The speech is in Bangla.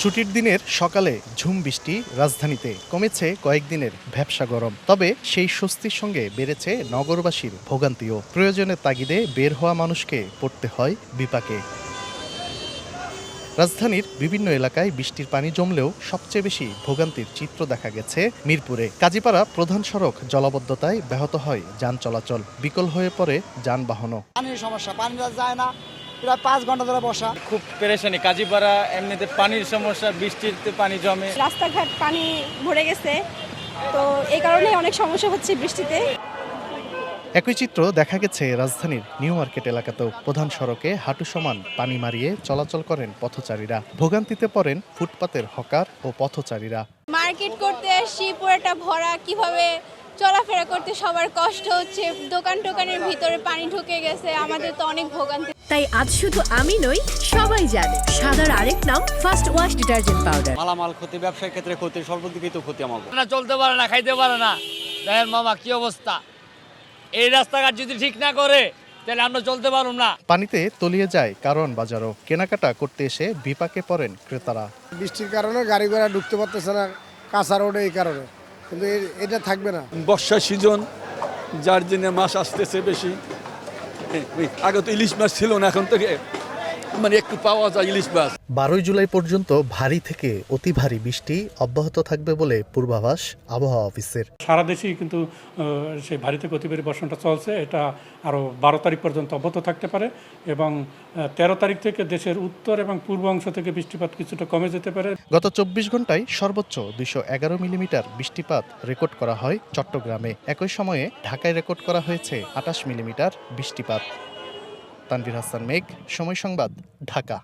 ছুটির দিনের সকালে ঝুম বৃষ্টি রাজধানীতে, কমেছে কয়েকদিনের ভ্যাপসা গরম। তবে সেই স্বস্তির সঙ্গে বেড়েছে নগরবাসীর ভোগান্তিও। প্রয়োজনের তাগিদে বের হওয়া মানুষকে পড়তে হয় বিপাকে। রাজধানীর বিভিন্ন এলাকায় বৃষ্টির পানি জমলেও সবচেয়ে বেশি ভোগান্তির চিত্র দেখা গেছে মিরপুরে। কাজীপাড়া প্রধান সড়ক জলাবদ্ধতায় ব্যাহত হয় যান চলাচল, বিকল হয়ে পড়ে যানবাহনও। পানির সমস্যা, পানি যায় না, প্রায় 5 ঘন্টা ধরে বসা। খুব পেরেশানি। কাজীপাড়া এমনিতে পানির সমস্যা, বৃষ্টিতে পানি জমে, রাস্তাঘাট পানি ভরে গেছে, তো এই কারণে অনেক সমস্যা হচ্ছে বৃষ্টিতে। একই চিত্র দেখা গেছে রাজধানীর নিউ মার্কেট এলাকাতেও। প্রধান সড়কে হাঁটু সমান পানি মারিয়ে চলাচল করেন পথচারীরা। ভোগান্তিতে পড়েন ফুটপাতের হকার ও পথচারীরা। মার্কেট করতে আসছি, পুরোটা ভরা, কিভাবে চলাফেরা করতে সবার কষ্ট হচ্ছে। দোকানের ভিতরে পানি ঢুকে গেছে, আমাদের তো অনেক ভোগান্তি। তাই আজ শুধু আমি নই, সবাই জানে সাদার আরেক নাম ফার্স্ট ওয়াশ ডিটারজেন্ট পাউডার। মালামাল ক্ষতি, ব্যবসার ক্ষেত্রে ক্ষতি, সর্বদিকেই তো ক্ষতি আমাকে। না চলতে পারে না, খাইতে পারে না। দেখেন মামা কি অবস্থা, এই রাস্তাঘাট যদি ঠিক না করে তাহলে আমরা চলতে পারুম না। পানিতে তলিয়ে যায় কারণ বাজারও। কেনাকাটা করতে এসে বিপাকে পড়েন ক্রেতারা। বৃষ্টির কারণে গাড়ি ঘোড়া ঢুকতে পারতেছে না, কাঁচা রোডে, এই কারণে। কিন্তু এটা থাকবে না। বর্ষা সিজন, যার জন্য মাছ আসতেছে বেশি। আগে তো ইলিশ মাছ ছিল না, এখন থেকে মানে একটু পাওয়া যায় ইলিশ মাছ। 12 জুলাই পর্যন্ত ভারী থেকে অতি ভারী বৃষ্টি অব্যাহত থাকবে বলে পূর্বাভাস আবহাওয়া অফিসের। সারা দেশেই কিন্তু সেই ভারী থেকে অতি ভারী বর্ষণটা চলছে। এটা আরও 12 তারিখ পর্যন্ত অব্যাহত থাকতে পারে এবং 13 তারিখ থেকে দেশের উত্তর এবং পূর্ব অংশ থেকে বৃষ্টিপাত কিছুটা কমে যেতে পারে। গত 24 ঘন্টায় সর্বোচ্চ 211 মিলিমিটার বৃষ্টিপাত রেকর্ড করা হয় চট্টগ্রামে। একই সময়ে ঢাকায় রেকর্ড করা হয়েছে 28 মিলিমিটার বৃষ্টিপাত। তানভীর হাসান মেঘ, সময় সংবাদ, ঢাকা।